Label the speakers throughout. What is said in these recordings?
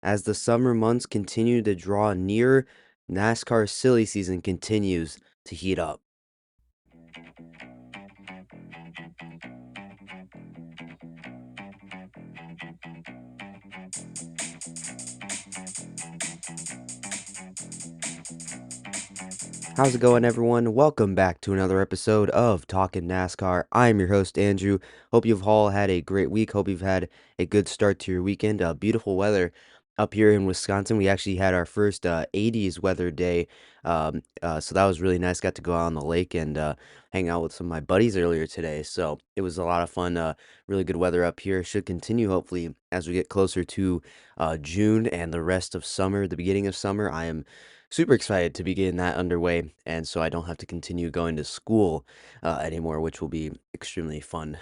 Speaker 1: As the summer months continue to draw near, NASCAR's silly season continues to heat up. How's it going, everyone? Welcome back to another episode of Talkin NASCAR. I am your host, Andrew. Hope you've all had a great week. Hope you've had a good start to your weekend. Beautiful weather up here in Wisconsin. We actually had our first 80s weather day, so that was really nice. Got to go out on the lake and hang out with some of my buddies earlier today. So it was a lot of fun. Really good weather up here. Should continue, hopefully, as we get closer to June and the rest of summer, the beginning of summer. I am super excited to be getting that underway, and so I don't have to continue going to school anymore, which will be extremely fun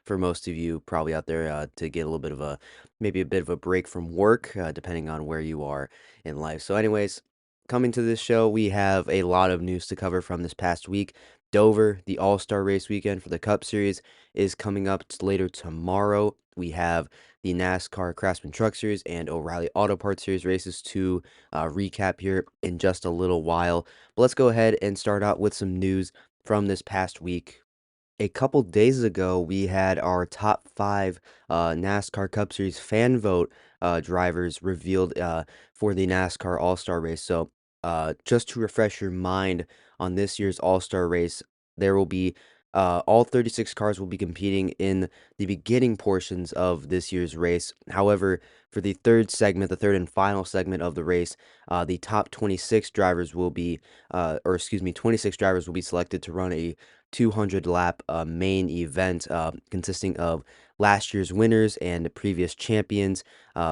Speaker 1: for most of you probably out there to get a little bit of maybe a bit of a break from work, depending on where you are in life. So, anyways, coming to this show, we have a lot of news to cover from this past week. Dover, the All-Star race weekend for the Cup Series, is coming up later tomorrow. We have the NASCAR Craftsman Truck Series and O'Reilly Auto Parts Series races to recap here in just a little while. But let's go ahead and start out with some news from this past week. A couple days ago, we had our top five NASCAR Cup Series fan vote drivers revealed for the NASCAR All-Star race. So, just to refresh your mind on this year's All-Star race, there will be all 36 cars will be competing in the beginning portions of this year's race. However, for the third segment, the third and final segment of the race, the top 26 drivers will be, 26 drivers will be selected to run a 200 lap main event consisting of last year's winners and previous champions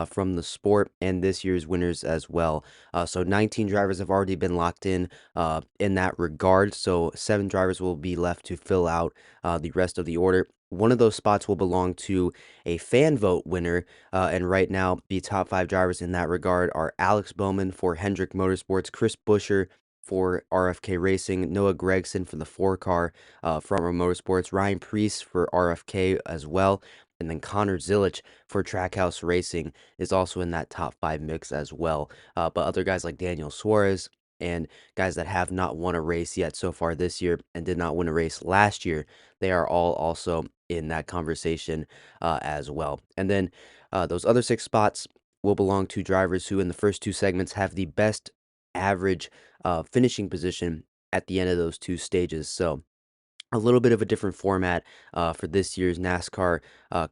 Speaker 1: from the sport and this year's winners as well. So 19 drivers have already been locked in that regard. So 7 drivers will be left to fill out the rest of the order. One of those spots will belong to a fan vote winner. And right now, the top 5 drivers in that regard are Alex Bowman for Hendrick Motorsports, Chris Buescher for RFK Racing, Noah Gragson for the 4-car Front Row Motorsports, Ryan Preece for RFK as well, and then Connor Zilisch for Trackhouse Racing is also in that top 5 mix as well. But other guys like Daniel Suarez and guys that have not won a race yet so far this year and did not win a race last year, they are all also in that conversation as well. And then those other 6 spots will belong to drivers who in the first 2 segments have the best average finishing position at the end of those 2 stages. So a little bit of a different format for this year's NASCAR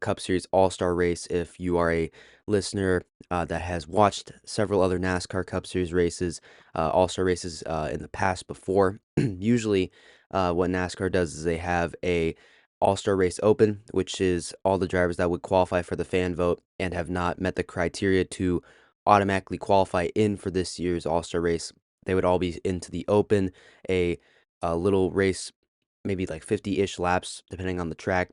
Speaker 1: Cup Series All-Star race. If you are a listener that has watched several other NASCAR Cup Series races, All-Star races in the past before, usually what NASCAR does is they have a All-Star race open, which is all the drivers that would qualify for the fan vote and have not met the criteria to automatically qualify in for this year's All-Star race. They would all be into the open, a little race, maybe like 50-ish laps, depending on the track.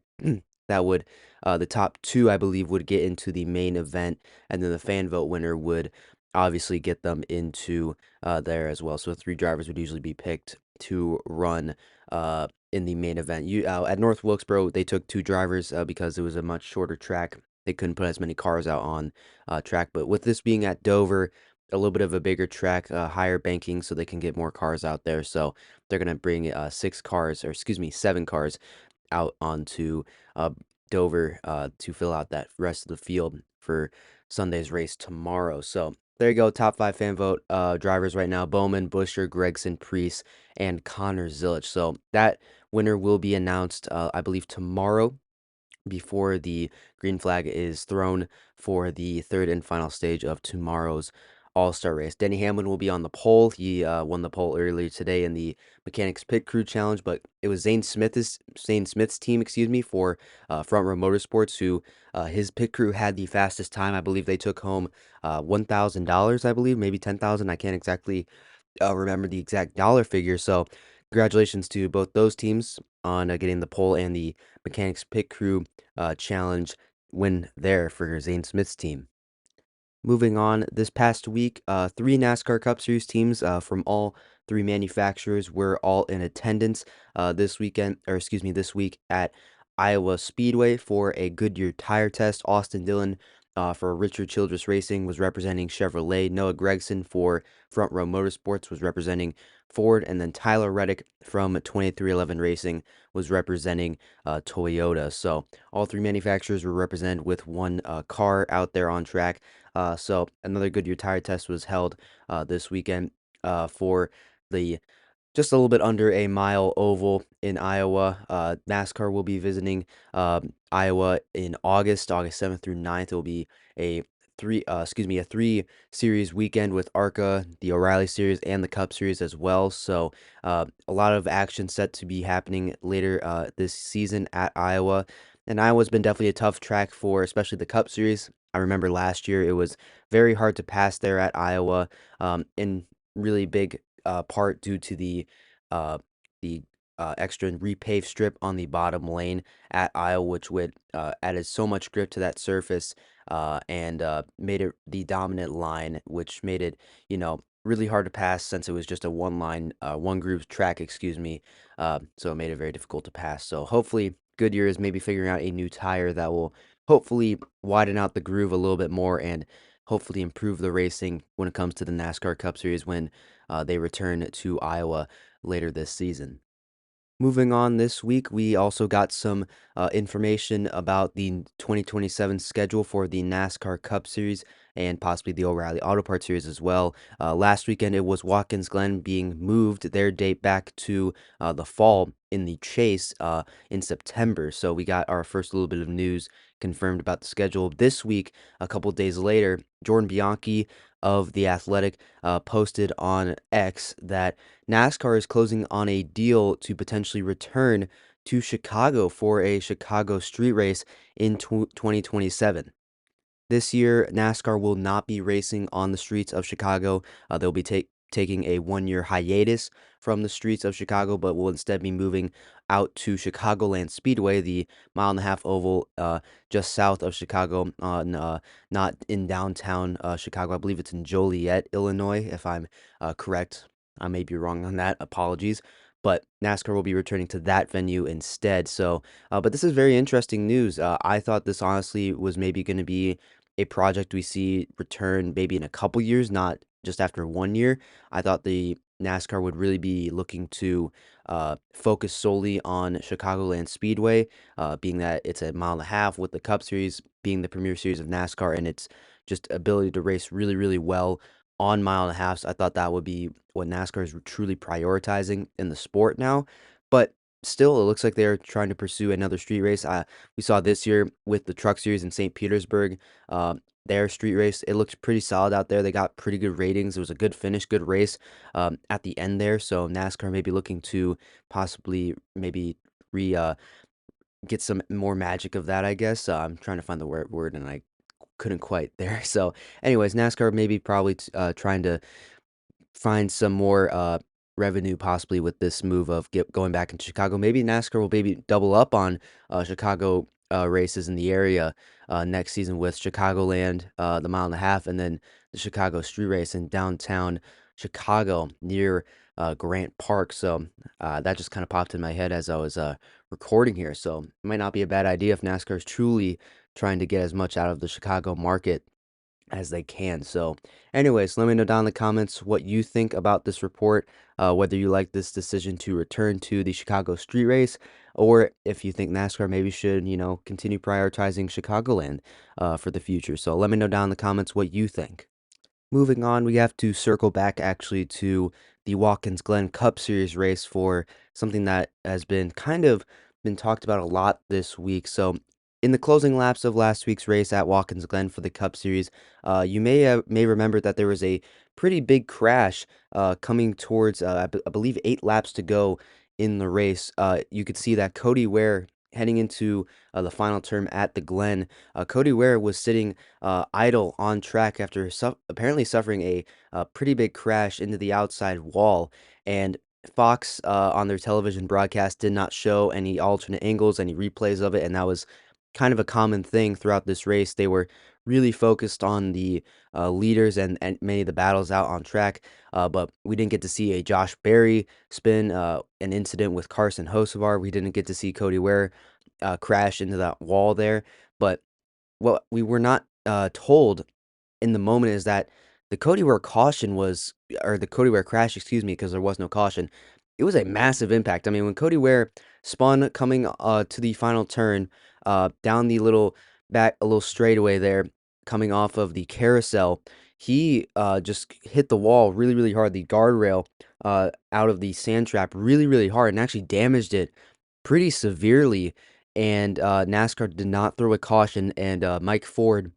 Speaker 1: That would, the top 2, I believe, would get into the main event, and then the fan vote winner would obviously get them into there as well. So 3 drivers would usually be picked to run in the main event. At North Wilkesboro, they took 2 drivers because it was a much shorter track. They couldn't put as many cars out on track. But with this being at Dover, a little bit of a bigger track, higher banking, so they can get more cars out there. So they're gonna bring 7 cars out onto uh, Dover to fill out that rest of the field for Sunday's race tomorrow. So there you go, top 5 fan vote drivers right now: Bowman, Buescher, Gregson, Preece, and Connor Zilisch. So that winner will be announced, I believe, tomorrow before the green flag is thrown for the third and final stage of tomorrow's All-Star race. Denny Hamlin will be on the pole. He won the pole earlier today in the Mechanics Pit Crew Challenge, but it was Zane Smith's team, excuse me, for Front Row Motorsports, who his pit crew had the fastest time. I believe they took home $1,000, I believe, maybe 10,000. I can't exactly remember the exact dollar figure. So congratulations to both those teams on getting the pole and the Mechanics Pit Crew Challenge win there for Zane Smith's team. Moving on, this past week, 3 NASCAR Cup Series teams from all 3 manufacturers were all in attendance this week at Iowa Speedway for a Goodyear tire test. Austin Dillon for Richard Childress Racing was representing Chevrolet. Noah Gregson for Front Row Motorsports was representing Ford, and then Tyler Reddick from 2311 Racing was representing Toyota. So all three manufacturers were represented with one car out there on track. So another Goodyear tire test was held this weekend for the just a little bit under a mile oval in Iowa. NASCAR will be visiting Iowa in August 7th through 9th. It will be a a three series weekend with ARCA, the O'Reilly Series, and the Cup Series as well. So a lot of action set to be happening later this season at Iowa. And Iowa's been definitely a tough track for, especially the Cup Series. I remember last year it was very hard to pass there at Iowa, in really big part due to uh, the extra repave strip on the bottom lane at Iowa, which would added so much grip to that surface and made it the dominant line, which made it really hard to pass since it was just a one groove track, excuse me. So it made it very difficult to pass. So hopefully Goodyear is maybe figuring out a new tire that will hopefully widen out the groove a little bit more and hopefully improve the racing when it comes to the NASCAR Cup Series when they return to Iowa later this season. Moving on this week, we also got some information about the 2027 schedule for the NASCAR Cup Series and possibly the O'Reilly Auto Parts Series as well. Last weekend, it was Watkins Glen being moved their date back to the fall in the Chase in September. So we got our first little bit of news confirmed about the schedule. This week, a couple days later, Jordan Bianchi of The Athletic posted on X that NASCAR is closing on a deal to potentially return to Chicago for a Chicago street race in 2027. This year, NASCAR will not be racing on the streets of Chicago. They'll be taking a 1-year hiatus from the streets of Chicago, but will instead be moving out to Chicagoland Speedway, the mile-and-a-half oval just south of Chicago, not in downtown Chicago. I believe it's in Joliet, Illinois, if I'm correct. I may be wrong on that. Apologies. But NASCAR will be returning to that venue instead. So, but this is very interesting news. I thought this honestly was maybe going to be a project we see return maybe in a couple years, not just after 1 year. I thought the NASCAR would really be looking to focus solely on Chicagoland Speedway, being that it's a mile and a half, with the Cup Series being the premier series of NASCAR and its just ability to race really, really well on mile and a halves. I thought that would be what NASCAR is truly prioritizing in the sport now. But still, it looks like they're trying to pursue another street race. We saw this year with the Truck Series in St. Petersburg, their street race. It looked pretty solid out there. They got pretty good ratings. It was a good finish, good race at the end there. So NASCAR may be looking to possibly maybe re get some more magic of that, I guess. I'm trying to find the word and I couldn't quite there. So, anyways, NASCAR maybe probably trying to find some more revenue possibly with this move of going back into Chicago. Maybe NASCAR will maybe double up on Chicago races in the area next season with Chicagoland, the mile and a half, and then the Chicago Street Race in downtown Chicago near Grant Park. So that just kind of popped in my head as I was recording here. So it might not be a bad idea if NASCAR is truly trying to get as much out of the Chicago market as they can. So, anyways, let me know down in the comments what you think about this report, whether you like this decision to return to the Chicago street race, or if you think NASCAR maybe should, continue prioritizing Chicagoland for the future. So, let me know down in the comments what you think. Moving on, we have to circle back actually to the Watkins Glen Cup Series race for something that has been kind of been talked about a lot this week. So, in the closing laps of last week's race at Watkins Glen for the Cup Series, you may remember that there was a pretty big crash coming towards, I believe, 8 laps to go in the race. You could see that Cody Ware heading into the final turn at the Glen. Cody Ware was sitting idle on track after apparently suffering a pretty big crash into the outside wall. And Fox on their television broadcast did not show any alternate angles, any replays of it, and that was kind of a common thing throughout this race. They were really focused on the leaders and many of the battles out on track, but we didn't get to see a Josh Berry spin, an incident with Carson Hocevar. We didn't get to see Cody Ware crash into that wall there, but what we were not told in the moment is that the Cody Ware caution was, or the Cody Ware crash, excuse me, because there was no caution. It was a massive impact. I mean, when Cody Ware spun coming to the final turn, down the little back, a little straightaway there, coming off of the carousel, he just hit the wall really, really hard, the guardrail out of the sand trap really, really hard, and actually damaged it pretty severely. And NASCAR did not throw a caution, and Mike Ford,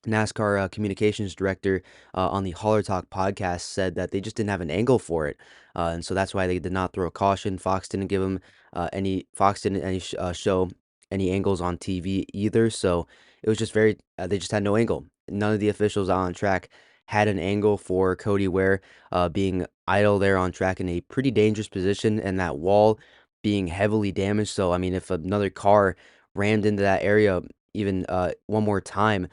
Speaker 1: NASCAR communications director, on the Holler Talk podcast, said that they just didn't have an angle for it, and so that's why they did not throw a caution. Fox didn't give them Fox didn't show any angles on TV either. So it was just very they just had no angle. None of the officials on track had an angle for Cody Ware being idle there on track in a pretty dangerous position, and that wall being heavily damaged. So I mean, if another car rammed into that area even one more time,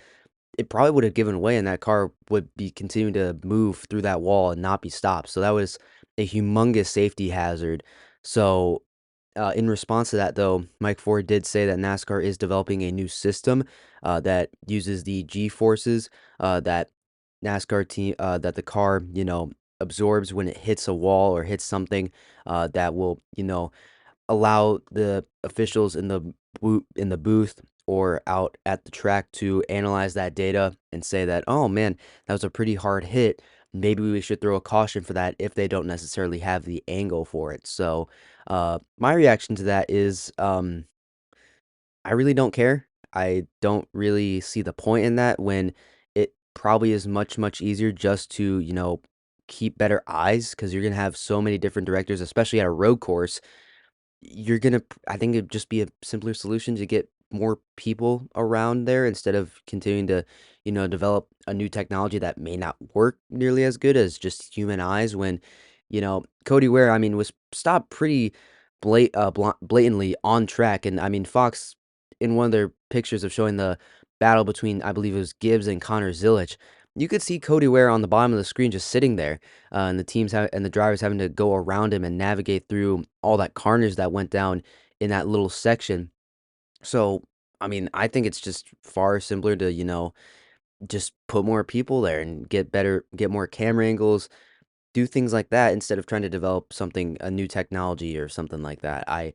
Speaker 1: it probably would have given way and that car would be continuing to move through that wall and not be stopped. So that was a humongous safety hazard. So, in response to that, though, Mike Ford did say that NASCAR is developing a new system that uses the G forces that that the car, absorbs when it hits a wall or hits something that will, allow the officials in the booth or out at the track to analyze that data and say that, oh man, that was a pretty hard hit. Maybe we should throw a caution for that if they don't necessarily have the angle for it. So, my reaction to that is, I really don't care. I don't really see the point in that when it probably is much, much easier just to, keep better eyes because you're going to have so many different directors, especially at a road course. I think it'd just be a simpler solution to get more people around there instead of continuing to, develop a new technology that may not work nearly as good as just human eyes when, Cody Ware, I mean, was stopped pretty blatantly on track. And I mean, Fox, in one of their pictures of showing the battle between, I believe it was Gibbs and Connor Zilic, you could see Cody Ware on the bottom of the screen just sitting there, and the drivers having to go around him and navigate through all that carnage that went down in that little section. So, I mean, I think it's just far simpler to, just put more people there and get more camera angles, do things like that instead of trying to develop a new technology or something like that. I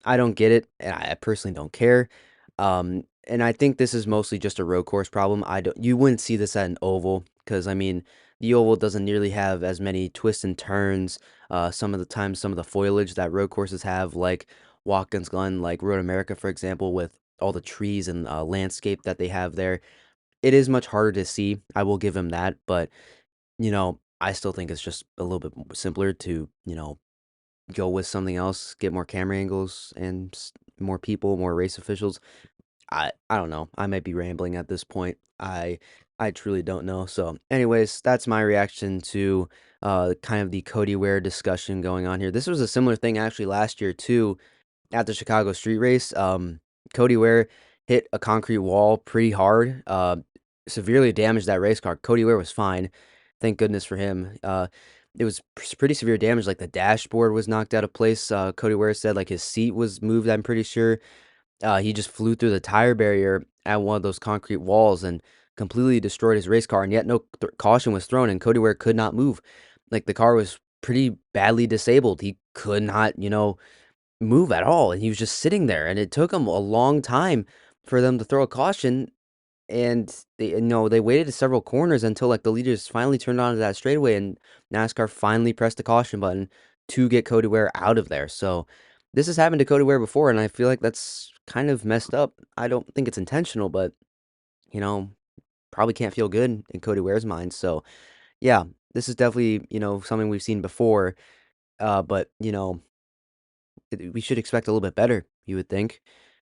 Speaker 1: don't get it, and I personally don't care. And I think this is mostly just a road course problem. You wouldn't see this at an oval because I mean the oval doesn't nearly have as many twists and turns. Some of the time, some of the foliage that road courses have, like Watkins Glen, like Road America, for example, with all the trees and landscape that they have there, it is much harder to see. I will give him that, but I still think it's just a little bit simpler to go with something else, get more camera angles and more people, more race officials. I don't know. I might be rambling at this point. I truly don't know. So, anyways, that's my reaction to kind of the Cody Ware discussion going on here. This was a similar thing actually last year too at the Chicago street race. Cody Ware hit a concrete wall pretty hard, severely damaged that race car. Cody Ware was fine, thank goodness for him. It was pretty severe damage. Like the dashboard was knocked out of place. Cody Ware said like his seat was moved. I'm pretty sure. He just flew through the tire barrier at one of those concrete walls and completely destroyed his race car. And yet no caution was thrown, and Cody Ware could not move. Like the car was pretty badly disabled. He could not, move at all, and he was just sitting there, and it took him a long time for them to throw a caution, and they waited several corners until like the leaders finally turned onto that straightaway, and NASCAR finally pressed the caution button to get Cody Ware out of there. So this has happened to Cody Ware before, and I feel like that's kind of messed up. I don't think it's intentional, but you know, probably can't feel good in Cody Ware's mind. So yeah, this is definitely something we've seen before. But we should expect a little bit better, you would think.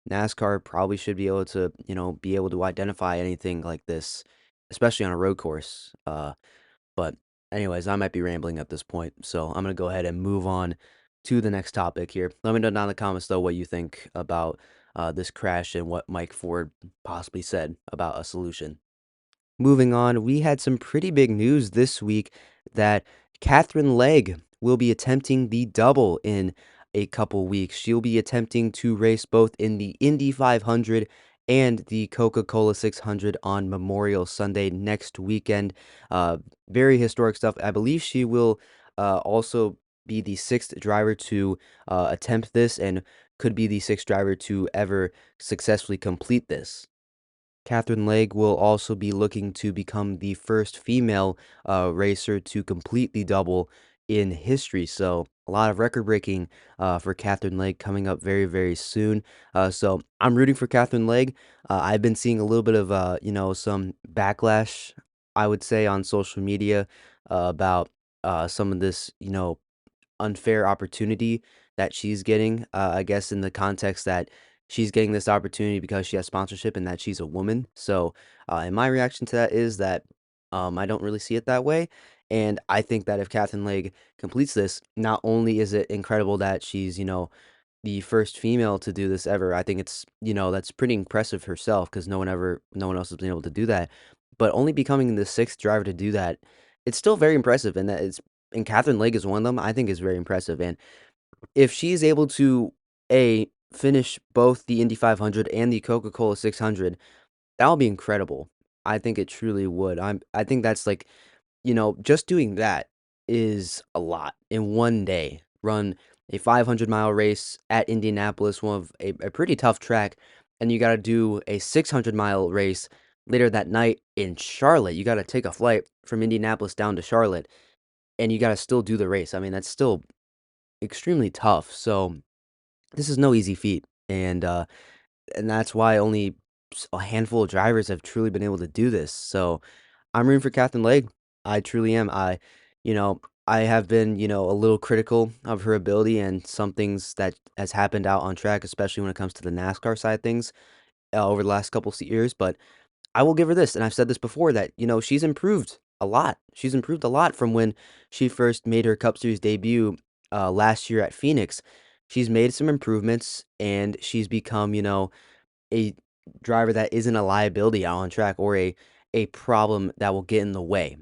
Speaker 1: NASCAR probably should be able to, be able to identify anything like this, especially on a road course. But anyways, I might be rambling at this point, so I'm gonna go ahead and move on to the next topic here. Let me know down in the comments though what you think about this crash and what Mike Ford possibly said about a solution. Moving on, we had some pretty big news this week that Catherine Legg will be attempting the double in a couple weeks. She'll be attempting to race both in the Indy 500 and the Coca-Cola 600 on Memorial Sunday next weekend. Uh, Very historic stuff. I believe she will also be the sixth driver to attempt this and could be the sixth driver to ever successfully complete this. Catherine Legge will also be looking to become the first female racer to complete the double in history. So a lot of record breaking for Catherine Legge coming up very, very soon. So I'm rooting for Catherine Legge. I've been seeing a little bit of some backlash, I would say, on social media about some of this unfair opportunity that she's getting. I guess in the context that she's getting this opportunity because she has sponsorship and that she's a woman. So, and my reaction to that is that I don't really see it that way. And I think that if Catherine Legge completes this, not only is it incredible that she's, the first female to do this ever. I think it's, that's pretty impressive herself because no one else has been able to do that. But only becoming the sixth driver to do that, it's still very impressive. And Catherine Legge is one of them, I think is very impressive. And if she's able to, finish both the Indy 500 and the Coca-Cola 600, that'll be incredible. I think it truly would. I think that's like just doing that is a lot in one day. Run a 500-mile race at Indianapolis, one of a pretty tough track, and you got to do a 600-mile race later that night in Charlotte. You got to take a flight from Indianapolis down to Charlotte, and you got to still do the race. I mean, that's still extremely tough. So this is no easy feat, and that's why only a handful of drivers have truly been able to do this. So I'm rooting for Catherine Legge. I truly am. You know, I have been, a little critical of her ability and some things that has happened out on track, especially when it comes to the NASCAR side of things over the last couple of years. But I will give her this, and I've said this before that she's improved a lot. She's improved a lot from when she first made her Cup Series debut last year at Phoenix. She's made some improvements, and she's become, a driver that isn't a liability out on track or a problem that will get in the way.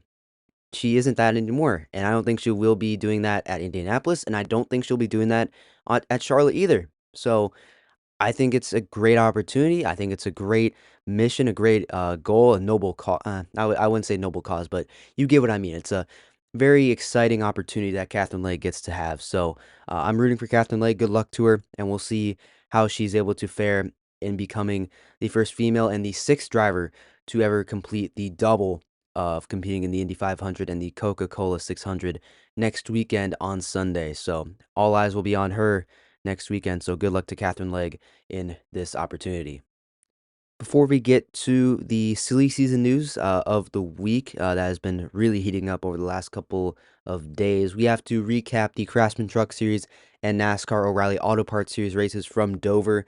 Speaker 1: She isn't that anymore, and I don't think she will be doing that at Indianapolis, and I don't think she'll be doing that at Charlotte either. So I think it's a great opportunity. I think it's a great mission, a great goal, a noble cause. I wouldn't say noble cause, but you get what I mean. It's a very exciting opportunity that Catherine Legge gets to have. So I'm rooting for Catherine Legge. Good luck to her, and we'll see how she's able to fare in becoming the first female and the sixth driver to ever complete the double of competing in the Indy 500 and the Coca-Cola 600 next weekend on Sunday. So all eyes will be on her next weekend. So good luck to Catherine Legge in this opportunity. Before we get to the silly season news of the week that has been really heating up over the last couple of days, we have to recap the Craftsman Truck Series and NASCAR O'Reilly Auto Parts Series races from Dover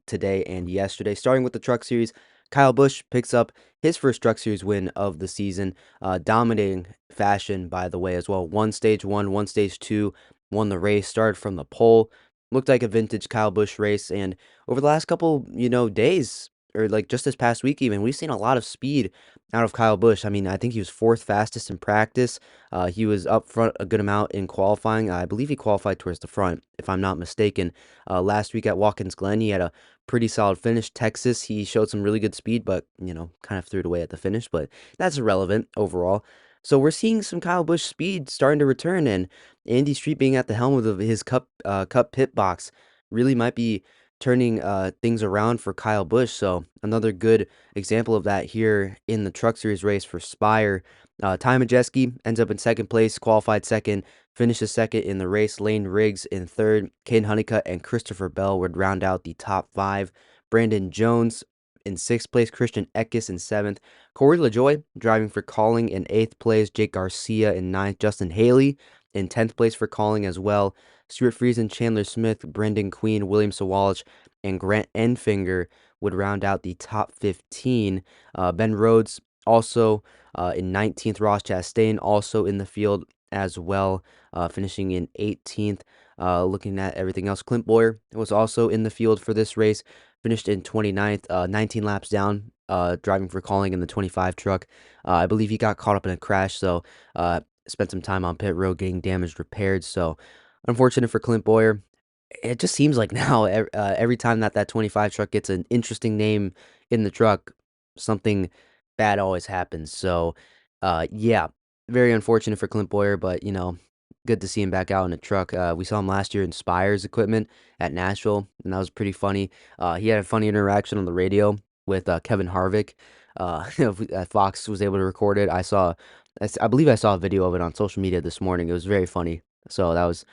Speaker 1: today and yesterday. Starting with the Truck Series, Kyle Busch picks up his first Truck Series win of the season, dominating fashion, by the way, as well. One stage one, one stage two, won the race, started from the pole. Looked like a vintage Kyle Busch race, and over the last couple, days, or like just this past week even, we've seen a lot of speed out of Kyle Busch. I mean, I think he was fourth fastest in practice. He was up front a good amount in qualifying. I believe he qualified towards the front, if I'm not mistaken. Last week at Watkins Glen, he had a pretty solid finish. Texas, he showed some really good speed, but, kind of threw it away at the finish, but that's irrelevant overall. So we're seeing some Kyle Busch speed starting to return, and Andy Street being at the helm of his Cup pit box really might be turning things around for Kyle Busch. So another good example of that here in the Truck Series race for Spire. Ty Majeski ends up in second place, qualified second, finishes second in the race. Lane Riggs in third. Caden Honeycutt and Christopher Bell would round out the top five. Brandon Jones in sixth place, Christian Eckes in seventh. Corey LaJoy driving for Calling in eighth place, Jake Garcia in ninth, Justin Haley in 10th place for Calling as well. Stuart Friesen, Chandler Smith, Brendan Queen, William Sawalich, and Grant Enfinger would round out the top 15. Ben Rhodes also in 19th. Ross Chastain also in the field as well, finishing in 18th. Looking at everything else, Clint Boyer was also in the field for this race, finished in 29th, 19 laps down, driving for Calling in the 25 truck. I believe he got caught up in a crash, so spent some time on pit road getting damage repaired. So unfortunate for Clint Boyer. It just seems like now, every time that that 25 truck gets an interesting name in the truck, something bad always happens. So, yeah, very unfortunate for Clint Boyer, but good to see him back out in a truck. We saw him last year in Spires equipment at Nashville, and that was pretty funny. He had a funny interaction on the radio with Kevin Harvick. Fox was able to record it. I believe I saw a video of it on social media this morning. It was very funny. So that's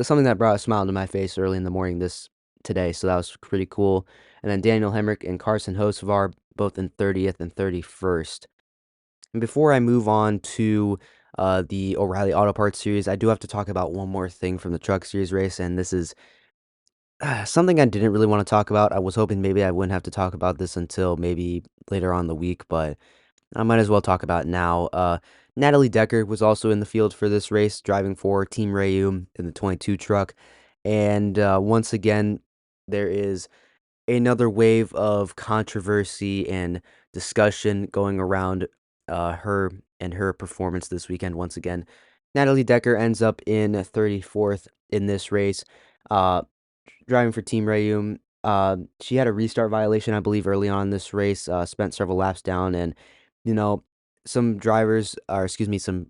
Speaker 1: something that brought a smile to my face early in the morning this today, so that was pretty cool. And then Daniel Hemrick and Carson Hocevar both in 30th and 31st. And before I move on to the O'Reilly Auto Parts series, I do have to talk about one more thing from the Truck Series race, and this is something I didn't really want to talk about. I was hoping maybe I wouldn't have to talk about this until maybe later on in the week, but I might as well talk about it now. Natalie Decker was also in the field for this race, driving for Team Rayum in the 22 truck. And once again, there is another wave of controversy and discussion going around her and her performance this weekend. Once again, Natalie Decker ends up in 34th in this race. Uh, Driving for Team Rayum. She had a restart violation, I believe, early on in this race. Spent several laps down, and you know, some drivers, or excuse me, some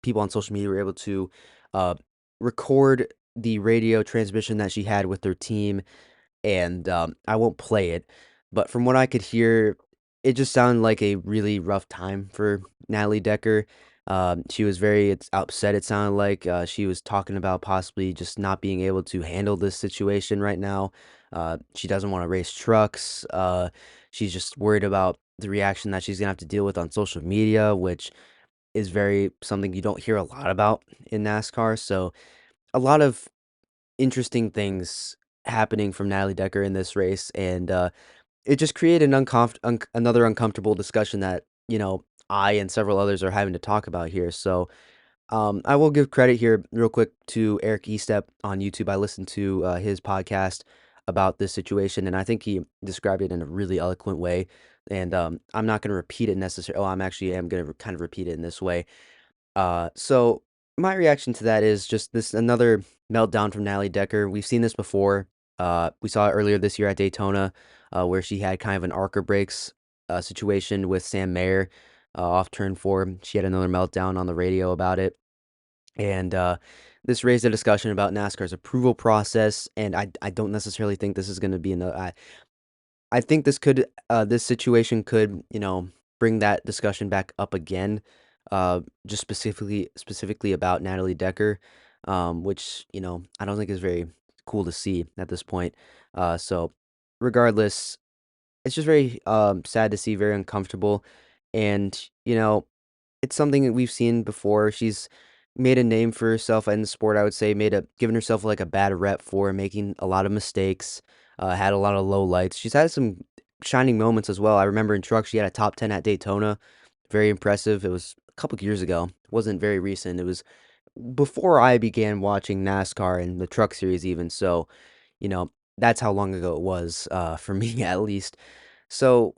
Speaker 1: people on social media were able to uh, record the radio transmission that she had with her team, and I won't play it, but from what I could hear, it just sounded like a really rough time for Natalie Decker. She was very upset. It sounded like she was talking about possibly just not being able to handle this situation right now. She doesn't want to race trucks. She's just worried about the reaction that she's gonna have to deal with on social media, which is very something you don't hear a lot about in NASCAR. So a lot of interesting things happening from Natalie Decker in this race, and it just created another uncomfortable discussion that I and several others are having to talk about here. So I will give credit here real quick to Eric Estep on YouTube. I listened to his podcast about this situation, and I think he described it in a really eloquent way. And I'm not going to repeat it necessarily. Oh, am going to kind of repeat it in this way. So my reaction to that is just this another meltdown from Natalie Decker. We've seen this before. We saw it earlier this year at Daytona, where she had kind of an Arca brakes situation with Sam Mayer off turn four. She had another meltdown on the radio about it, and this raised a discussion about NASCAR's approval process. And I don't necessarily think this is going to be enough. I think this situation could, bring that discussion back up again, just specifically about Natalie Decker, which, I don't think is very cool to see at this point. So regardless, it's just very sad to see, very uncomfortable, and it's something that we've seen before. She's made a name for herself in the sport, I would say, given herself like a bad rep for making a lot of mistakes, had a lot of low lights. She's had some shining moments as well. I remember in truck, she had a top 10 at Daytona. Very impressive. It was a couple of years ago. It wasn't very recent. It was before I began watching NASCAR and the truck series even. So, you know, that's how long ago it was, for me at least. So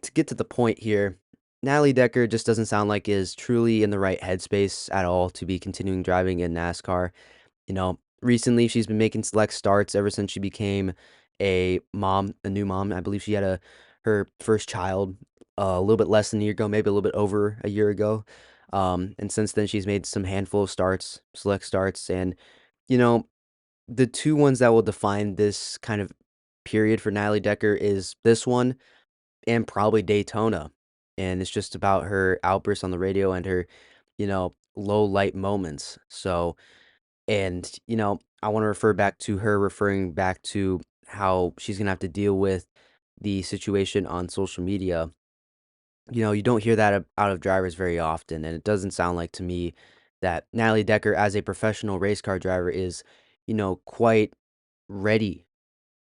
Speaker 1: to get to the point here, Natalie Decker just doesn't sound like is truly in the right headspace at all to be continuing driving in NASCAR. Recently she's been making select starts ever since she became a new mom. I believe she had her first child a little bit less than a year ago, maybe a little bit over a year ago. And since then she's made some handful of starts, select starts, and you know, the two ones that will define this kind of period for Natalie Decker is this one and probably Daytona. And it's just about her outbursts on the radio and her, low light moments. So, and, I want to refer back to her referring back to how she's going to have to deal with the situation on social media. You don't hear that out of drivers very often. And it doesn't sound like to me that Natalie Decker, as a professional race car driver, is, quite ready,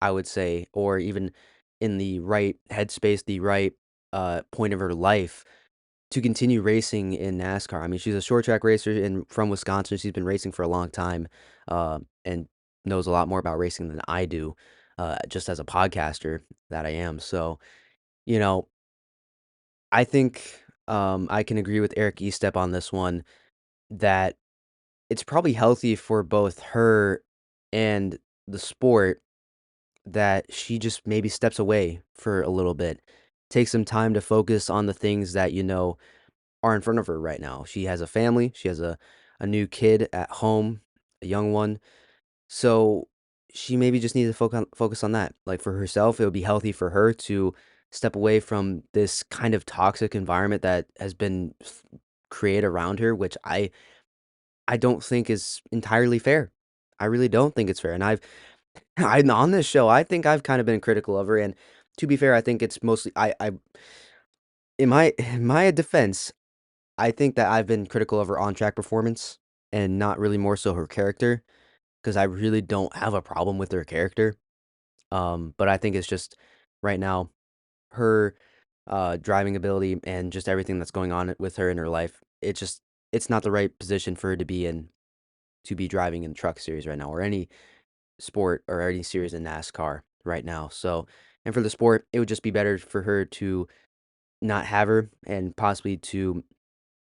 Speaker 1: I would say, or even in the right headspace, the right point of her life to continue racing in NASCAR. I mean, she's a short track racer from Wisconsin. She's been racing for a long time, and knows a lot more about racing than I do, just as a podcaster that I am. So, you know, I think I can agree with Eric Estep on this one that it's probably healthy for both her and the sport that she just maybe steps away for a little bit, takes some time to focus on the things that, are in front of her right now. She has a family, she has a new kid at home, a young one. So she maybe just needs to focus on that. Like for herself, it would be healthy for her to step away from this kind of toxic environment that has been created around her, which I don't think is entirely fair. I really don't think it's fair. And I on this show, I think I've kind of been critical of her. And to be fair, I think it's mostly I in my defense, I think that I've been critical of her on track performance and not really more so her character because I really don't have a problem with her character. But I think it's just right now her driving ability and just everything that's going on with her in her life. It's not the right position for her to be in to be driving in truck series right now or any sport or any series in NASCAR right now. So, and for the sport, it would just be better for her to not have her and possibly to,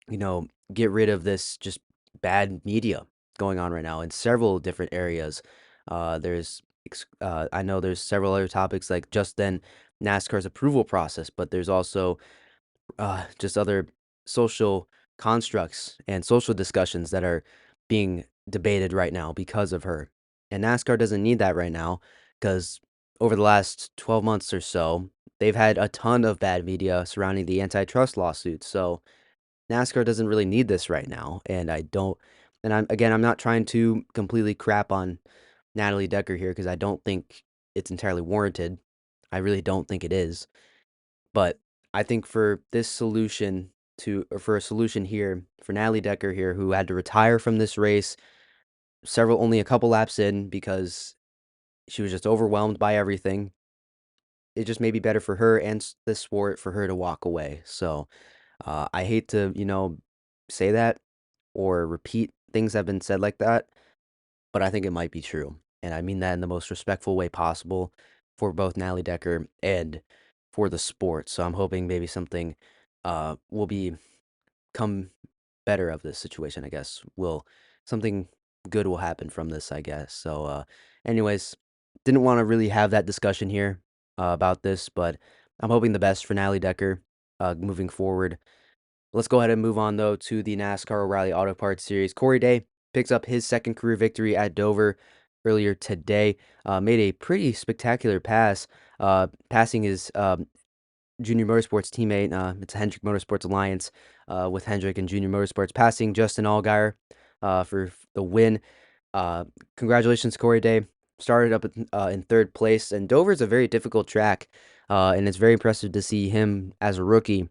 Speaker 1: you know, get rid of this just bad media going on right now in several different areas. I know there's several other topics like just then NASCAR's approval process, but there's also just other social constructs and social discussions that are being debated right now because of her. And NASCAR doesn't need that right now because over the last 12 months or so, they've had a ton of bad media surrounding the antitrust lawsuit. So NASCAR doesn't really need this right now. And I don't, and I'm not trying to completely crap on Natalie Decker here because I don't think it's entirely warranted. I really don't think it is. But I think for this solution or for a solution here for Natalie Decker here, who had to retire from this race only a couple laps in because she was just overwhelmed by everything. It just may be better for her and the sport for her to walk away. So I hate to, say that or repeat things that have been said like that, but I think it might be true. And I mean that in the most respectful way possible for both Natalie Decker and for the sport. So I'm hoping maybe something will become better of this situation, I guess. Will something good will happen from this, I guess. So anyways, didn't want to really have that discussion here about this, but I'm hoping the best for Natalie Decker moving forward. Let's go ahead and move on, though, to the NASCAR O'Reilly Auto Parts Series. Corey Day picks up his second career victory at Dover earlier today. Made a pretty spectacular pass, passing his Junior Motorsports teammate. It's a Hendrick Motorsports Alliance with Hendrick and Junior Motorsports, passing Justin Allgaier for the win. Congratulations, Corey Day. Started up in third place, and Dover is a very difficult track, and it's very impressive to see him as a rookie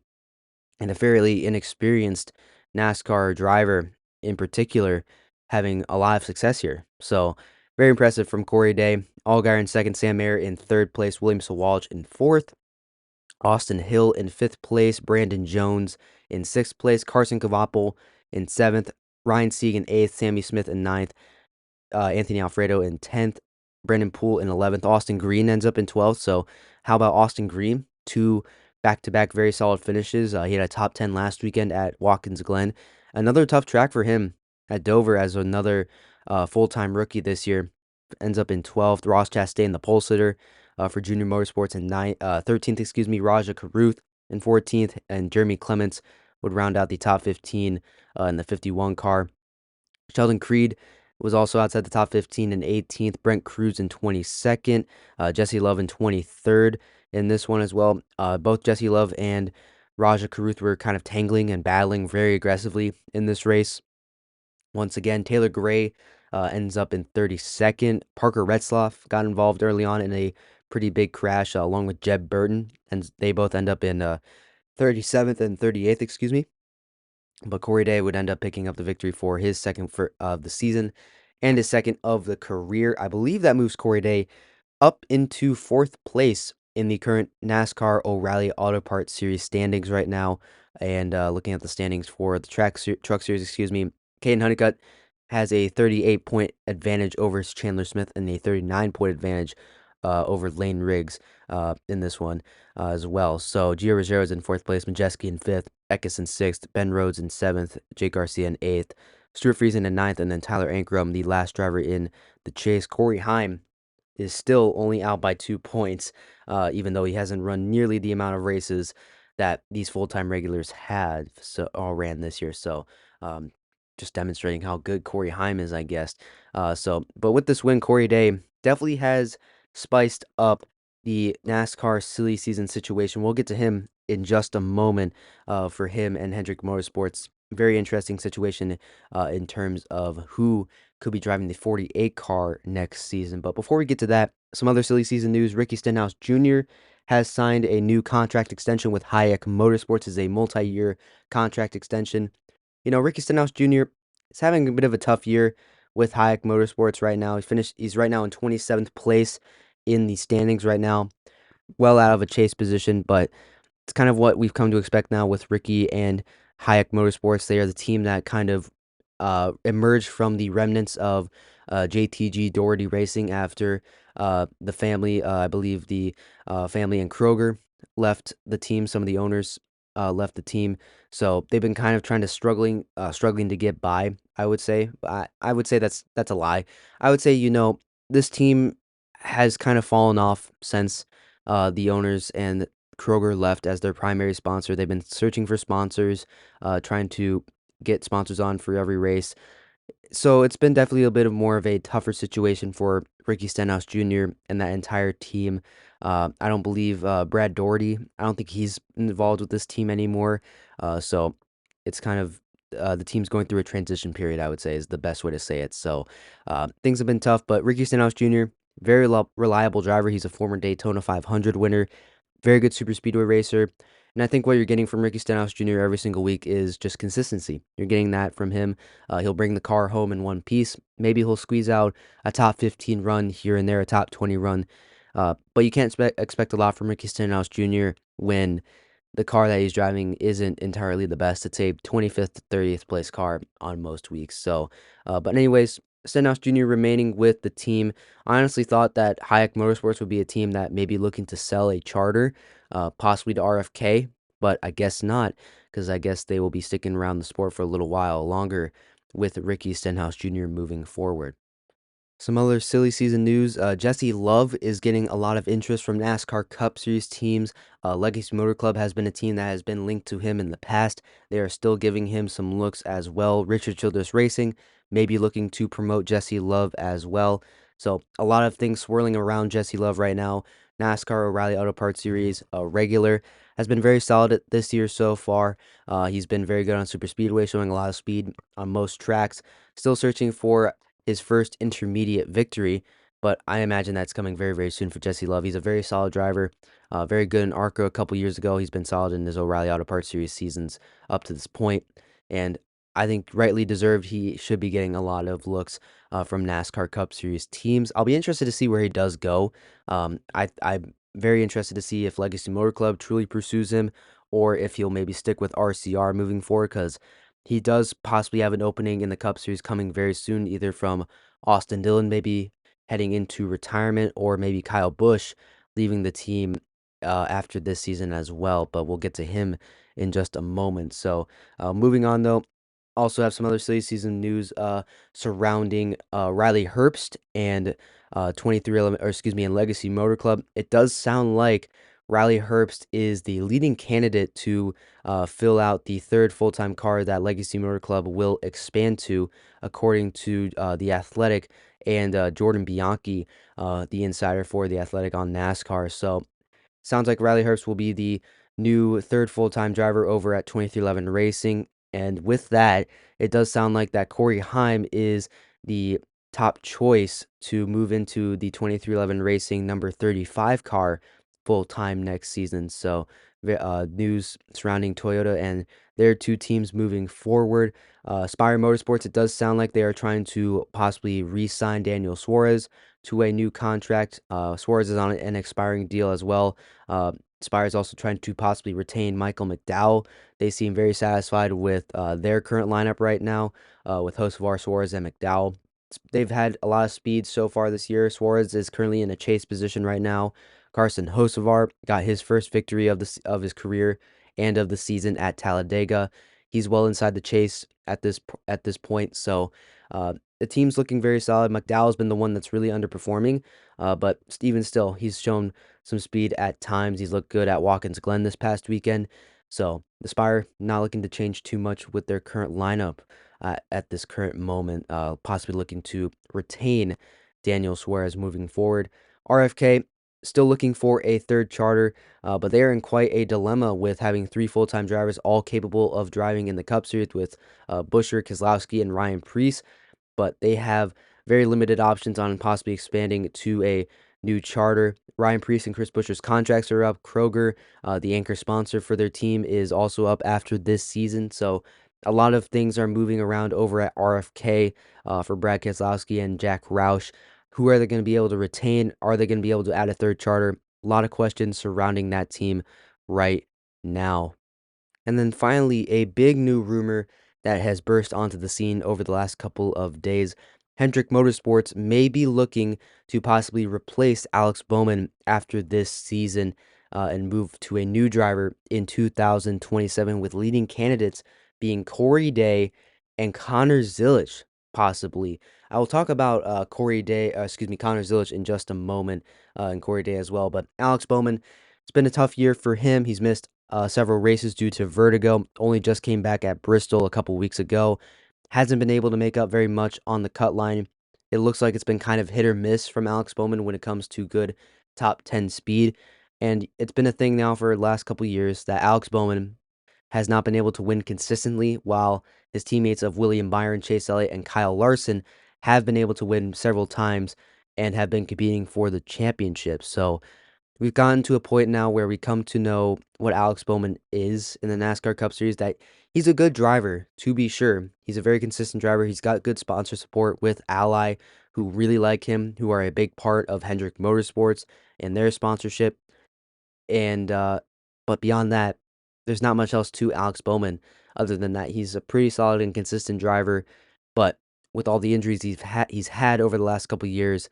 Speaker 1: and a fairly inexperienced NASCAR driver in particular having a lot of success here. So very impressive from Corey Day. Allgaier in second, Sam Mayer in third place, William Sawalch in fourth, Austin Hill in fifth place, Brandon Jones in sixth place, Carson Cavapel in seventh, Ryan Sieg in eighth, Sammy Smith in ninth, Anthony Alfredo in 10th, Brandon Poole in 11th, Austin Green ends up in 12th. So, how about Austin Green? Two back to back very solid finishes. He had a top 10 last weekend at Watkins Glen. Another tough track for him at Dover as another full time rookie this year. Ends up in 12th. Ross Chastain, the pole sitter for Junior Motorsports, in 13th, Raja Caruth in 14th, and Jeremy Clements would round out the top 15 in the 51 car. Sheldon Creed was also outside the top 15 in 18th. Brent Cruz in 22nd. Jesse Love in 23rd in this one as well. Both Jesse Love and Raja Caruth were kind of tangling and battling very aggressively in this race. Once again, Taylor Gray ends up in 32nd. Parker Retzloff got involved early on in a pretty big crash along with Jeb Burton, and they both end up in 37th and 38th, excuse me. But Corey Day would end up picking up the victory for his second of the season and his second of the career. I believe that moves Corey Day up into fourth place in the current NASCAR O'Reilly Auto Parts Series standings right now. And looking at the standings for the truck series, excuse me, Caden Honeycutt has a 38-point advantage over Chandler Smith and a 39-point advantage over Lane Riggs in this one as well. So Gio Rogero is in fourth place, Majeski in fifth, Eckes in sixth, Ben Rhodes in seventh, Jake Garcia in eighth, Stuart Friesen in ninth, and then Tyler Ankrum, the last driver in the chase. Corey Heim is still only out by 2 points, even though he hasn't run nearly the amount of races that these full-time regulars had all ran this year. So um, just demonstrating how good Corey Heim is, I guess. But with this win, Corey Day definitely has spiced up the NASCAR silly season situation. We'll get to him in just a moment. For him and Hendrick Motorsports, very interesting situation in terms of who could be driving the 48 car next season. But before we get to that, some other silly season news. Ricky Stenhouse Jr. has signed a new contract extension with Hayek Motorsports. It's a multi-year contract extension. Ricky Stenhouse Jr. is having a bit of a tough year with Hayek Motorsports right now. He's right now in 27th place in the standings right now, well out of a chase position, but it's kind of what we've come to expect now with Ricky and Hayek Motorsports. They are the team that kind of emerged from the remnants of JTG Doherty Racing after the family, I believe the family and Kroger left the team. Some of the owners left the team, so they've been kind of struggling to get by. I would say, I would say that's a lie. I would say this team has kind of fallen off since the owners and Kroger left as their primary sponsor. They've been searching for sponsors, trying to get sponsors on for every race. So it's been definitely a bit of more of a tougher situation for Ricky Stenhouse Jr. and that entire team. I don't believe Brad Doherty, I don't think he's involved with this team anymore. So it's kind of the team's going through a transition period, I would say, is the best way to say it. So things have been tough, but Ricky Stenhouse Jr., very reliable driver. He's a former Daytona 500 winner, very good super speedway racer. And I think what you're getting from Ricky Stenhouse Jr. every single week is just consistency. You're getting that from him. He'll bring the car home in one piece. Maybe he'll squeeze out a top 15 run here and there, a top 20 run. But you can't expect a lot from Ricky Stenhouse Jr. when the car that he's driving isn't entirely the best. It's a 25th to 30th place car on most weeks. But anyways, Stenhouse Jr. remaining with the team. I honestly thought that Hayek Motorsports would be a team that may be looking to sell a charter, possibly to RFK, but I guess not, because I guess they will be sticking around the sport for a little while longer with Ricky Stenhouse Jr. moving forward. Some other silly season news. Jesse Love is getting a lot of interest from NASCAR Cup Series teams. Legacy Motor Club has been a team that has been linked to him in the past. They are still giving him some looks as well. Richard Childress Racing may be looking to promote Jesse Love as well. So a lot of things swirling around Jesse Love right now. NASCAR O'Reilly Auto Parts Series regular has been very solid this year so far. He's been very good on super speedway, showing a lot of speed on most tracks. Still searching for his first intermediate victory, but I imagine that's coming very, very soon for Jesse Love. He's a very solid driver, very good in ARCA a couple years ago. He's been solid in his O'Reilly Auto Parts Series seasons up to this point, and I think rightly deserved. He should be getting a lot of looks from NASCAR Cup Series teams. I'll be interested to see where he does go. I'm very interested to see if Legacy Motor Club truly pursues him, or if he'll maybe stick with RCR moving forward, because he does possibly have an opening in the Cup Series coming very soon, either from Austin Dillon maybe heading into retirement, or maybe Kyle Busch leaving the team after this season as well. But we'll get to him in just a moment. So moving on, though, also have some other silly season news surrounding Riley Herbst and 2311, or excuse me, and Legacy Motor Club. It does sound like Riley Herbst is the leading candidate to fill out the third full-time car that Legacy Motor Club will expand to, according to The Athletic and Jordan Bianchi, the insider for The Athletic on NASCAR. So sounds like Riley Herbst will be the new third full-time driver over at 2311 Racing. And with that, it does sound like that Corey Heim is the top choice to move into the 2311 Racing number 35 car full-time next season. So news surrounding Toyota and their two teams moving forward. Spire Motorsports, it does sound like they are trying to possibly re-sign Daniel Suarez to a new contract. Suarez is on an expiring deal as well. Spire is also trying to possibly retain Michael McDowell. They seem very satisfied with their current lineup right now, with Hocevar, Suarez, and McDowell. They've had a lot of speed so far this year. Suarez is currently in a chase position right now. Carson Hocevar got his first victory of his career and of the season at Talladega. He's well inside the chase at this point. So the team's looking very solid. McDowell's been the one that's really underperforming, but even still, he's shown some speed at times. He's looked good at Watkins Glen this past weekend. So the Spire not looking to change too much with their current lineup at this current moment. Possibly looking to retain Daniel Suarez moving forward. RFK still looking for a third charter, but they are in quite a dilemma with having three full-time drivers, all capable of driving in the Cup Series with Buescher, Keselowski, and Ryan Preece, but they have very limited options on possibly expanding to a new charter. Ryan Preece and Chris Buescher's contracts are up. Kroger, the anchor sponsor for their team, is also up after this season. So a lot of things are moving around over at RFK for Brad Keselowski and Jack Roush. Who are they going to be able to retain? Are they going to be able to add a third charter? A lot of questions surrounding that team right now. And then finally, a big new rumor that has burst onto the scene over the last couple of days. Hendrick Motorsports may be looking to possibly replace Alex Bowman after this season and move to a new driver in 2027, with leading candidates being Corey Day and Connor Zilisch, possibly. I will talk about Connor Zilisch in just a moment, and Corey Day as well. But Alex Bowman, it's been a tough year for him. He's missed several races due to vertigo. Only just came back at Bristol a couple weeks ago. Hasn't been able to make up very much on the cut line. It looks like it's been kind of hit or miss from Alex Bowman when it comes to good top 10 speed. And it's been a thing now for the last couple years that Alex Bowman has not been able to win consistently, while his teammates of William Byron, Chase Elliott, and Kyle Larson have been able to win several times and have been competing for the championship. So we've gotten to a point now where we come to know what Alex Bowman is in the NASCAR Cup Series, that he's a good driver, to be sure. He's a very consistent driver. He's got good sponsor support with Ally, who really like him, who are a big part of Hendrick Motorsports and their sponsorship. And but beyond that, there's not much else to Alex Bowman other than that he's a pretty solid and consistent driver. But with all the injuries he's had over the last couple years,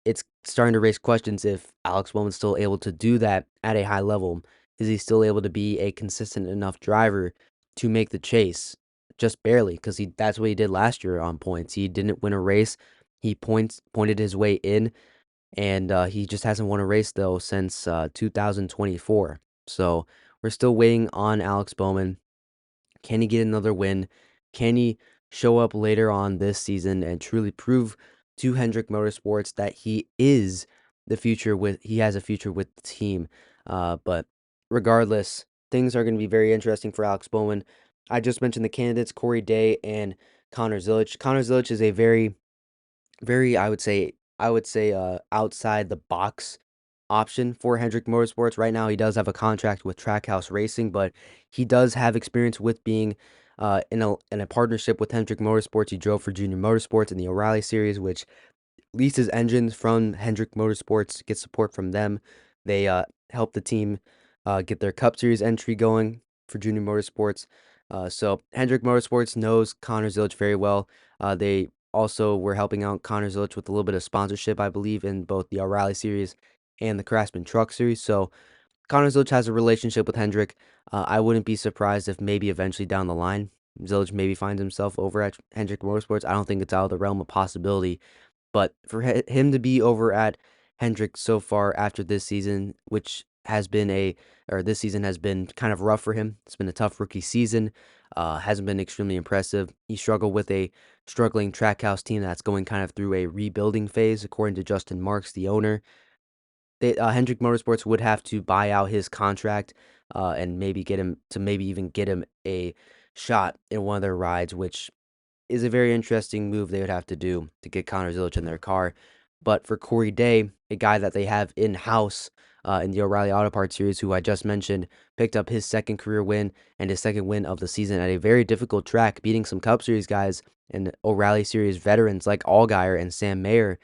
Speaker 1: it's starting to raise questions if Alex Bowman's still able to do that at a high level. Is he still able to be a consistent enough driver to make the chase? Just barely, because that's what he did last year on points. He didn't win a race. He pointed his way in, and he just hasn't won a race though since 2024. So we're still waiting on Alex Bowman. Can he get another win? Can he show up later on this season and truly prove to Hendrick Motorsports that he has a future with the team? But regardless, things are going to be very interesting for Alex Bowman. I just mentioned the candidates, Corey Day and Connor Zilisch. Connor Zilisch is a very, I would say, outside the box option for Hendrick Motorsports. Right now, he does have a contract with Trackhouse Racing, but he does have experience with being in a partnership with Hendrick Motorsports. He drove for Junior Motorsports in the O'Reilly Series, which leases engines from Hendrick Motorsports, gets support from them. They help the team get their Cup Series entry going for Junior Motorsports. So Hendrick Motorsports knows Connor Zilisch very well. They also were helping out Connor Zilisch with a little bit of sponsorship, I believe, in both the O'Reilly Series and the Craftsman Truck Series. So Connor Zilisch has a relationship with Hendrick. I wouldn't be surprised if maybe eventually down the line, Zilisch maybe finds himself over at Hendrick Motorsports. I don't think it's out of the realm of possibility. But for him to be over at Hendrick so far after this season, this season has been kind of rough for him. It's been a tough rookie season. Hasn't been extremely impressive. He struggled with a struggling Trackhouse team that's going kind of through a rebuilding phase, according to Justin Marks, the owner. Hendrick Motorsports would have to buy out his contract and maybe even get him a shot in one of their rides, which is a very interesting move they would have to do to get Connor Zilisch in their car. But for Corey Day, a guy that they have in-house in the O'Reilly Auto Parts Series, who I just mentioned, picked up his second career win and his second win of the season at a very difficult track, beating some Cup Series guys and O'Reilly Series veterans like Allgaier and Sam Mayer.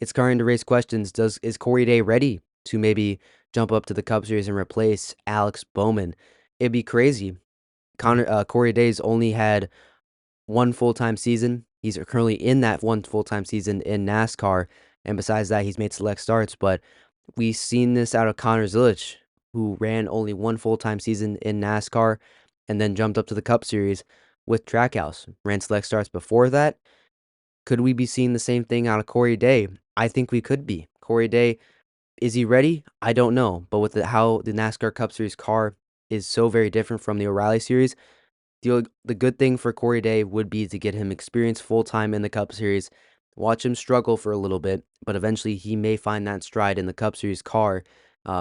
Speaker 1: It's starting to raise questions. Is Corey Day ready to maybe jump up to the Cup Series and replace Alex Bowman? It'd be crazy. Corey Day's only had one full-time season. He's currently in that one full-time season in NASCAR, and besides that, he's made select starts. But we've seen this out of Connor Zilisch, who ran only one full-time season in NASCAR and then jumped up to the Cup Series. with Trackhouse. Ran select starts before that. Could we be seeing the same thing out of Corey Day? I think we could be. Corey Day, is he ready? I don't know. But with how the NASCAR Cup Series car is so very different from the O'Reilly Series, the good thing for Corey Day would be to get him experience full-time in the Cup Series, watch him struggle for a little bit, but eventually he may find that stride in the Cup Series car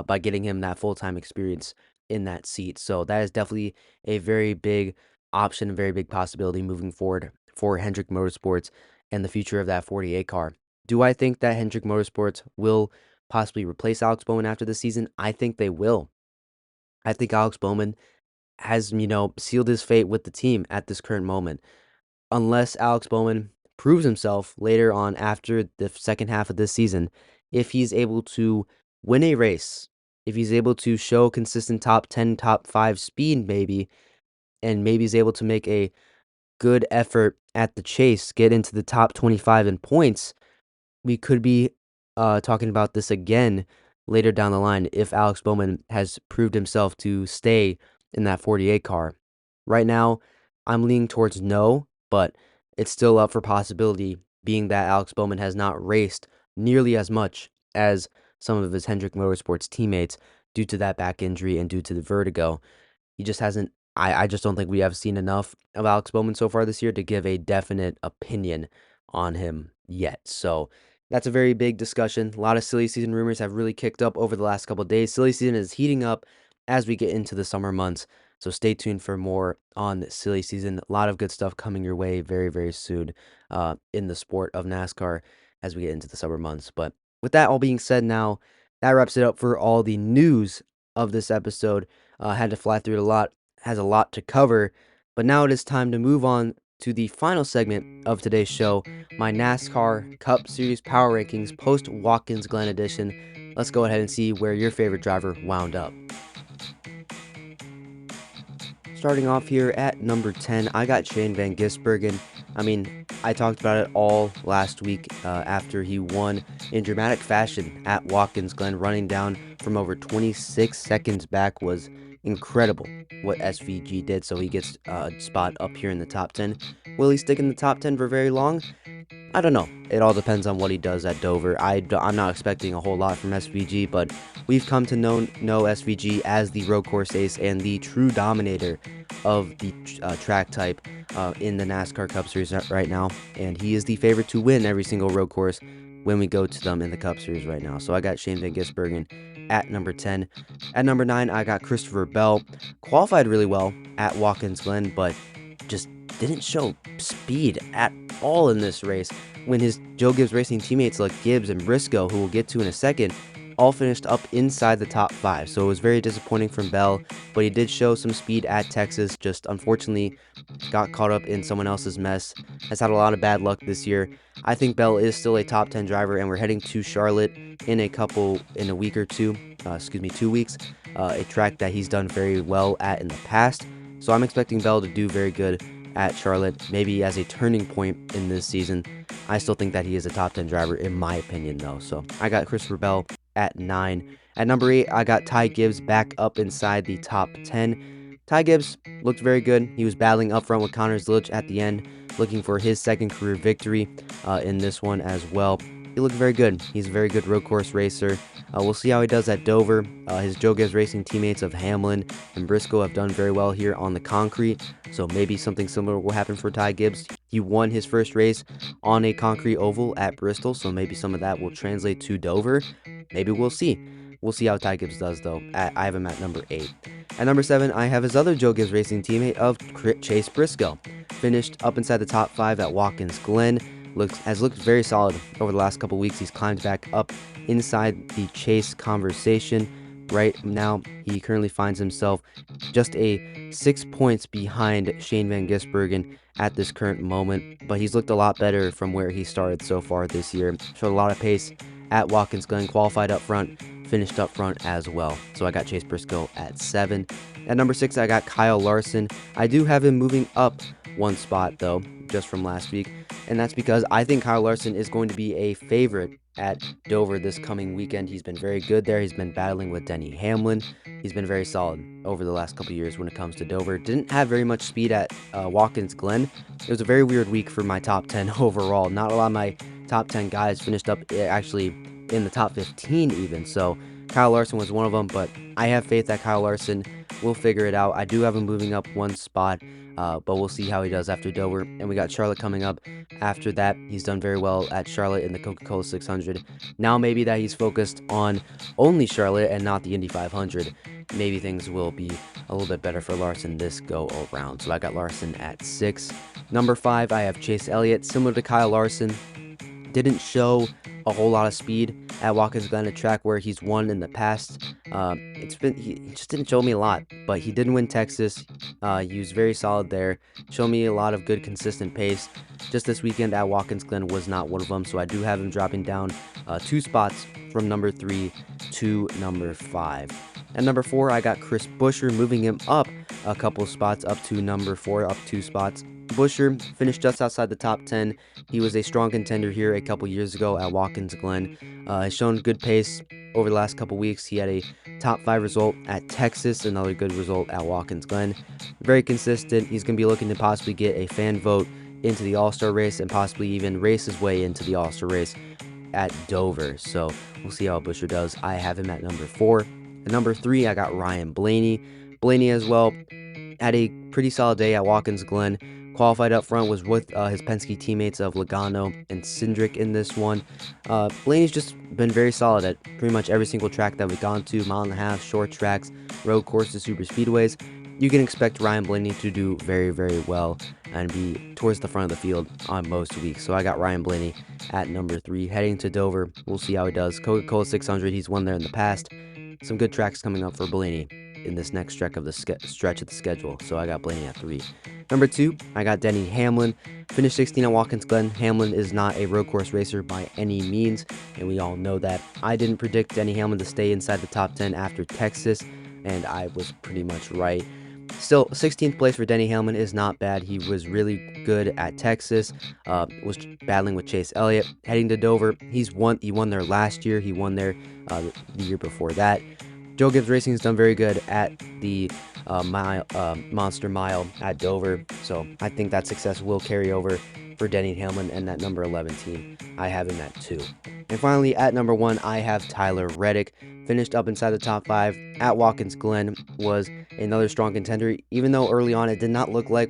Speaker 1: by getting him that full-time experience in that seat. So that is definitely a very big option, a very big possibility moving forward for Hendrick Motorsports and the future of that 48 car. Do I think that Hendrick Motorsports will possibly replace Alex Bowman after the season? I think they will. I think Alex Bowman has, sealed his fate with the team at this current moment. Unless Alex Bowman proves himself later on after the second half of this season, if he's able to win a race, if he's able to show consistent top 10, top 5 speed maybe, and maybe he's able to make a good effort at the chase, get into the top 25 in points, we could be talking about this again later down the line if Alex Bowman has proved himself to stay in that 48 car. Right now, I'm leaning towards no, but it's still up for possibility, being that Alex Bowman has not raced nearly as much as some of his Hendrick Motorsports teammates due to that back injury and due to the vertigo. He just hasn't. I just don't think we have seen enough of Alex Bowman so far this year to give a definite opinion on him yet. So that's a very big discussion. A lot of silly season rumors have really kicked up over the last couple of days. Silly season is heating up as we get into the summer months. So stay tuned for more on silly season. A lot of good stuff coming your way very, very soon in the sport of NASCAR as we get into the summer months. But with that all being said now, that wraps it up for all the news of this episode. Had to fly through it a lot, has a lot to cover, but now it is time to move on to the final segment of today's show, my NASCAR Cup Series Power Rankings post Watkins Glen edition. Let's go ahead and see where your favorite driver wound up. Starting off here at number 10, I got Shane Van Gisbergen. I mean, I talked about it all last week after he won in dramatic fashion at Watkins Glen. Running down from over 26 seconds back was incredible what SVG did, so he gets a spot up here in the top 10. Will he stick in the top 10 for very long? I don't know. It all depends on what he does at Dover. I'm not expecting a whole lot from SVG, but we've come to know SVG as the road course ace and the true dominator of the track type in the NASCAR Cup Series right now. And he is the favorite to win every single road course when we go to them in the Cup Series right now. So I got Shane Van Gisbergen at number 10. At number 9, I got Christopher Bell. Qualified really well at Watkins Glen, but just didn't show speed at all in this race when his Joe Gibbs Racing teammates like Gibbs and Briscoe, who we'll get to in a second, all finished up inside the top 5. So it was very disappointing from Bell, but he did show some speed at Texas, just unfortunately got caught up in someone else's mess. Has had a lot of bad luck this year. I think Bell is still a top 10 driver, and we're heading to Charlotte in a week or two, 2 weeks, a track that he's done very well at in the past. So I'm expecting Bell to do very good at Charlotte, maybe as a turning point in this season. I still think that he is a top 10 driver in my opinion though. So I got Christopher Bell at 9. At number 8, I got Ty Gibbs back up inside the top 10. Ty Gibbs looked very good. He was battling up front with Connor Zilisch at the end, looking for his second career victory in this one as well. He looked very good. He's a very good road course racer. We'll see how he does at Dover. His Joe Gibbs Racing teammates of Hamlin and Briscoe have done very well here on the concrete, so maybe something similar will happen for Ty Gibbs. He won his first race on a concrete oval at Bristol, so maybe some of that will translate to Dover. Maybe we'll see. We'll see how Ty Gibbs does, though. I have him at number 8. At number 7, I have his other Joe Gibbs Racing teammate of Chase Briscoe. Finished up inside the top 5 at Watkins Glen. Has looked very solid over the last couple weeks. He's climbed back up inside the Chase conversation. Right now, he currently finds himself just a 6 points behind Shane Van Gisbergen at this current moment, but he's looked a lot better from where he started so far this year. Showed a lot of pace at Watkins Glen, qualified up front, finished up front as well. So I got Chase Briscoe at 7. At number 6, I got Kyle Larson. I do have him moving up one spot though, just from last week, and that's because I think Kyle Larson is going to be a favorite at Dover this coming weekend. He's been very good there. He's been battling with Denny Hamlin. He's been very solid over the last couple years when it comes to Dover. Didn't have very much speed at Watkins Glen. It was a very weird week for my top 10 overall. Not a lot of my top 10 guys finished up actually in the top 15 even. So Kyle Larson was one of them, but I have faith that Kyle Larson will figure it out. I do have him moving up one spot, but we'll see how he does after Dover. And we got Charlotte coming up after that. He's done very well at Charlotte in the Coca-Cola 600. Now maybe that he's focused on only Charlotte and not the Indy 500, maybe things will be a little bit better for Larson this go around. So I got Larson at 6. Number 5, I have Chase Elliott. Similar to Kyle Larson, didn't show a whole lot of speed at Watkins Glen, a track where he's won in the past. He just didn't show me a lot, but he did win Texas. He was very solid there. Showed me a lot of good consistent pace. Just this weekend at Watkins Glen was not one of them, so I do have him dropping down 2 spots from number 3 to number 5. At number 4, I got Chris Buescher, moving him up a couple spots up to number 4, up 2 spots. Buescher finished just outside the top 10. He was a strong contender here a couple years ago at Watkins Glen. Has shown good pace over the last couple weeks. He had a top 5 result at Texas, another good result at Watkins Glen. Very consistent. He's going to be looking to possibly get a fan vote into the All-Star race and possibly even race his way into the All-Star race at Dover. So we'll see how Buescher does. I have him at number 4. At number 3, I got Ryan Blaney. Blaney as well had a pretty solid day at Watkins Glen. Qualified up front, was with his Penske teammates of Logano and Cindric in this one. Blaney's just been very solid at pretty much every single track that we've gone to, mile and a half, short tracks, road courses, super speedways. You can expect Ryan Blaney to do very, very well and be towards the front of the field on most weeks. So I got Ryan Blaney at number 3. Heading to Dover, we'll see how he does. Coca-Cola 600, he's won there in the past. Some good tracks coming up for Blaney in this next stretch of the schedule. So I got Blaney at 3. Number 2, I got Denny Hamlin. Finished 16 at Watkins Glen. Hamlin is not a road course racer by any means, and we all know that. I didn't predict Denny Hamlin to stay inside the top 10 after Texas, and I was pretty much right. Still, 16th place for Denny Hamlin is not bad. He was really good at Texas, was battling with Chase Elliott. Heading to Dover, he won there last year. He won there the year before that. Joe Gibbs Racing has done very good at the Monster Mile at Dover, so I think that success will carry over for Denny Hamlin and that number 11 team. I have him at 2. And finally, at number 1, I have Tyler Reddick. Finished up inside the top 5 at Watkins Glen, was another strong contender. Even though early on it did not look like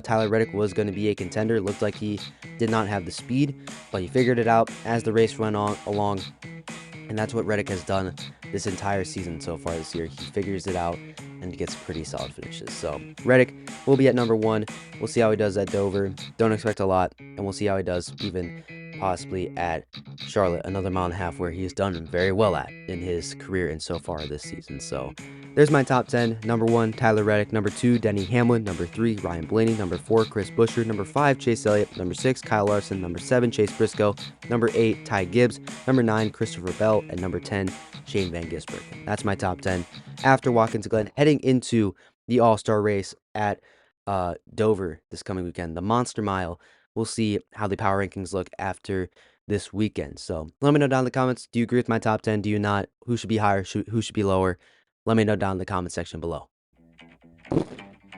Speaker 1: Tyler Reddick was going to be a contender, it looked like he did not have the speed, but he figured it out as the race went along. And that's what Reddick has done this entire season so far this year. He figures it out and gets pretty solid finishes. So Reddick will be at number 1. We'll see how he does at Dover. Don't expect a lot, and we'll see how he does even possibly at Charlotte, another mile and a half where he's done very well at in his career and so far this season. So there's my top 10. Number 1, Tyler Reddick. Number 2, Denny Hamlin. Number 3, Ryan Blaney. Number 4, Chris Buescher. Number 5, Chase Elliott. Number 6, Kyle Larson. Number 7, Chase Briscoe. Number 8, Ty Gibbs. Number 9, Christopher Bell. And number 10, Shane Van Gisbergen. That's my top 10 after Watkins Glen, heading into the All-Star race at Dover this coming weekend, the Monster Mile. We'll see how the power rankings look after this weekend. So let me know down in the comments. Do you agree with my top 10? Do you not? Who should be higher? Who should be lower? Let me know down in the comment section below.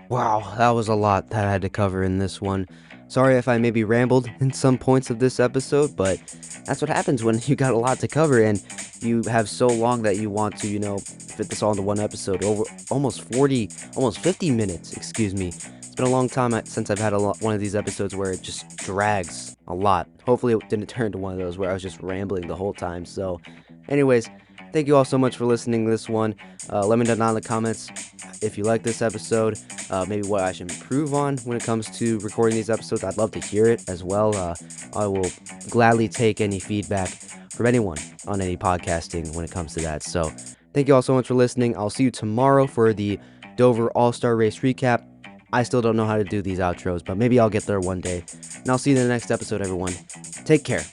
Speaker 1: Wow, that was a lot that I had to cover in this one. Sorry if I maybe rambled in some points of this episode, but that's what happens when you got a lot to cover and you have so long that you want to, fit this all into one episode. Over almost 50 minutes, excuse me. It's been a long time since I've had one of these episodes where it just drags a lot. Hopefully it didn't turn into one of those where I was just rambling the whole time. So anyways, thank you all so much for listening to this one. Let me know down in the comments if you like this episode, maybe what I should improve on when it comes to recording these episodes. I'd love to hear it as well. I will gladly take any feedback from anyone on any podcasting when it comes to that. So thank you all so much for listening. I'll see you tomorrow for the Dover All-Star Race recap. I still don't know how to do these outros, but maybe I'll get there one day. And I'll see you in the next episode, everyone. Take care.